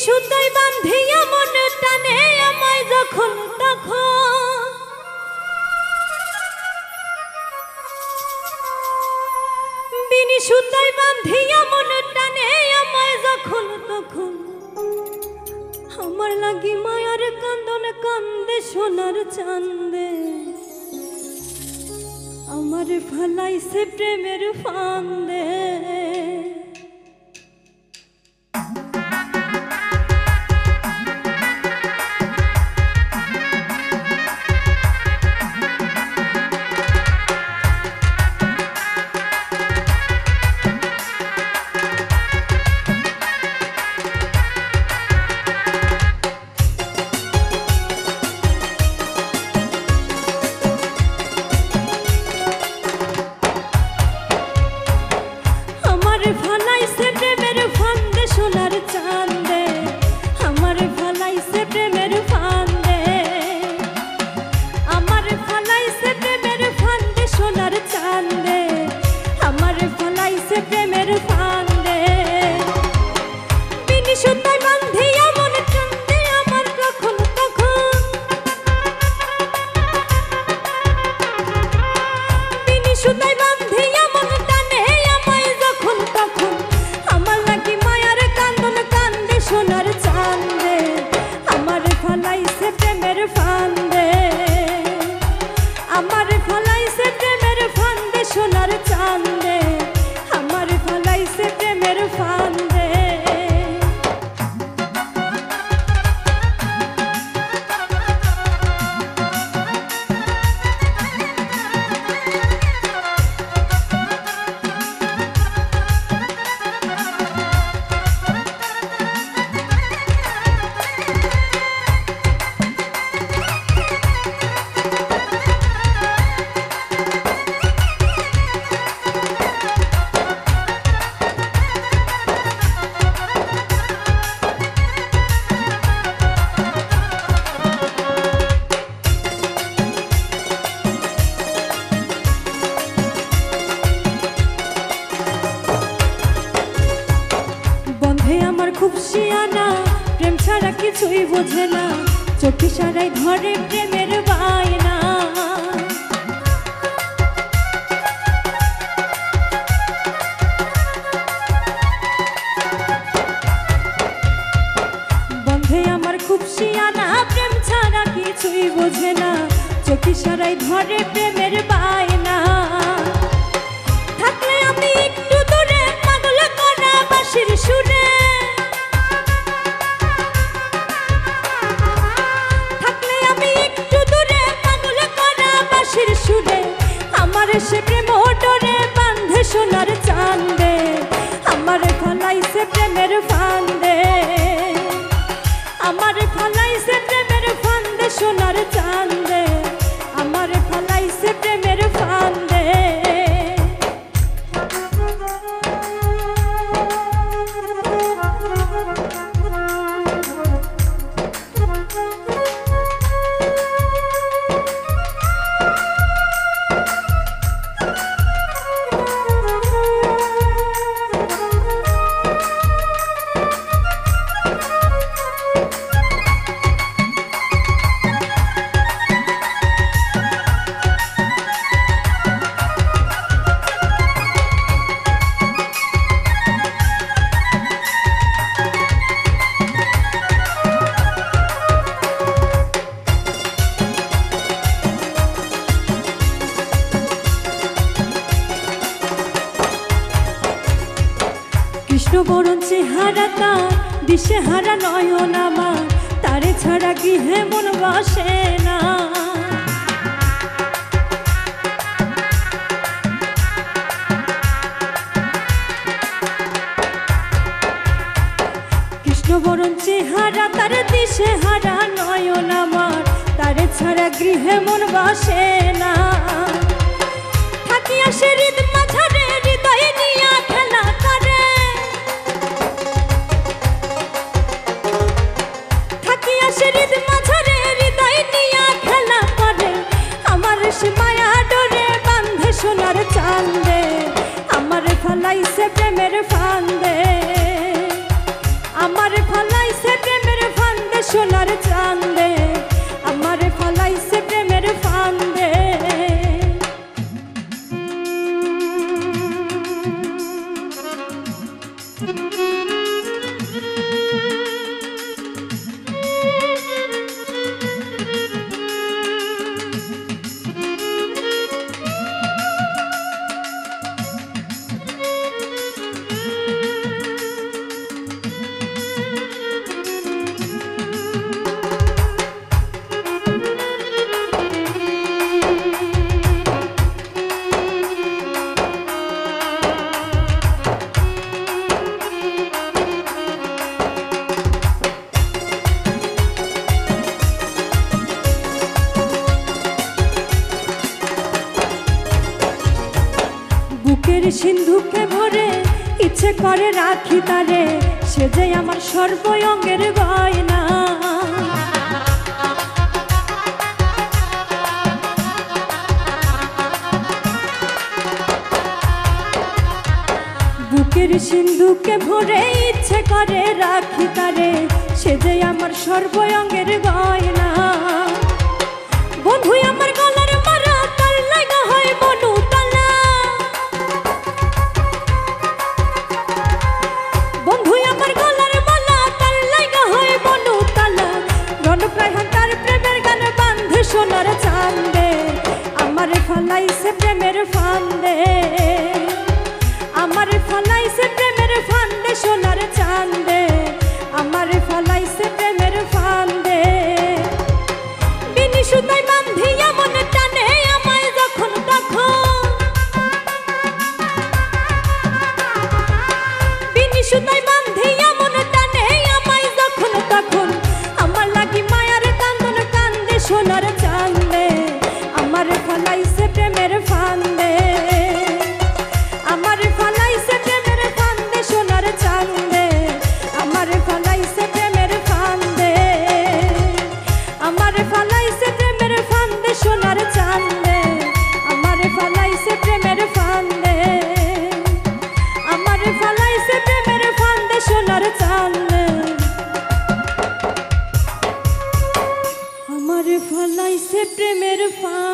সুতায় বাঁধিয়া মন টানে আমায় যখন তখন, বিনি সুতায় বাঁধিয়া মন টানে আমায় যখন তখন, আমার লাগি মায়ার কান্দন কান্দে সোনার চাঁদে, আমার ফালাইছে প্রেমের ফান্দে। খুব শিয়ানা, প্রেম ছাড়া কিছুই বোঝে না, চোখে সারাই ধরে প্রেমের বায়না। বন্ধে আমার খুব শিয়ানা, প্রেম ছাড়া কিছুই বোঝে না, চোখে সারাই ধরে প্রেমের বায়না। থাকলে আমি একটু দূরে পাগল করা বাঁশির সুরে, সে প্রেম ডরে বাঁধে সোনার চাঁদে, আমার ফালাইছে প্রেমের ফান্দে, আমার ফালাইছে প্রেমের ফান্দে সোনার চাঁদে, আমার ফালাইছে প্রেমের ফান্দে। কৃষ্ণবরণ চেহারা তার, দিশে হারা নয়ন আমার, তারে ছাড়া গৃহে মন বসে না। কৃষ্ণবরণ চেহারা তার, দিশে হারা নয়ন আমার, তারে ছাড়া গৃহে মন বসে না। থাকিয়া সে হৃদ মাঝারে হৃদয় নিয়া খেলা করে, সোনার চাঁদে, আমার ফালাইছে প্রেমের ফান্দে, আমার ফালাইছে সিন্ধুকে ভরে ইচ্ছে করে রাখি তারে, সে যে আমার সর্বঙ্গের গয়না। বুকের সিন্ধুকে ভরে ইচ্ছে করে রাখি তারে, সে যে আমার সর্বঙ্গের গয়না। বন্ধু আমার গলার মারা তার লাগা হয় মনু তালা, বন্ধু আমার গলার মালা তার লাগা হয় মনু তালা। রণপ্রায়হান তার প্রেমের গান বান্ধে সোনার চাঁদে, আমার ফলাইছে প্রেমের ফান্দে, আমার ফলাইছে প্রেমের ফান্দে সোনার চাঁদে, আমার ফলাইছে প্রেমের ফান্দে। বিনি সুতাই বান্ধিয়া মনে টানে আমায় যখন তখন, বিনি সুতাই বান্ধিয়া মনে টানে আমায় যখন তখন। আমার লাগি মায়ার কান্দন কান্দে সোনার চাঁদে, আমার ফলাইছে প্রেমের ফান্দে, আমার ফলাইছে প্রেমের ফান্দে সোনার চাঁদে, আমার ফলাইছে প্রেমের ফান্দে, আমার ফলাইছে প্রেমের ফান্দে সোনার চাঁদে, আমার ফলাইছে প্রেমের ফান্দে, আমার ফলাইছে প্রেমের ফান্দে সোনার চাঁদে, আমার ফলাইছে প্রেমের ফান্দে।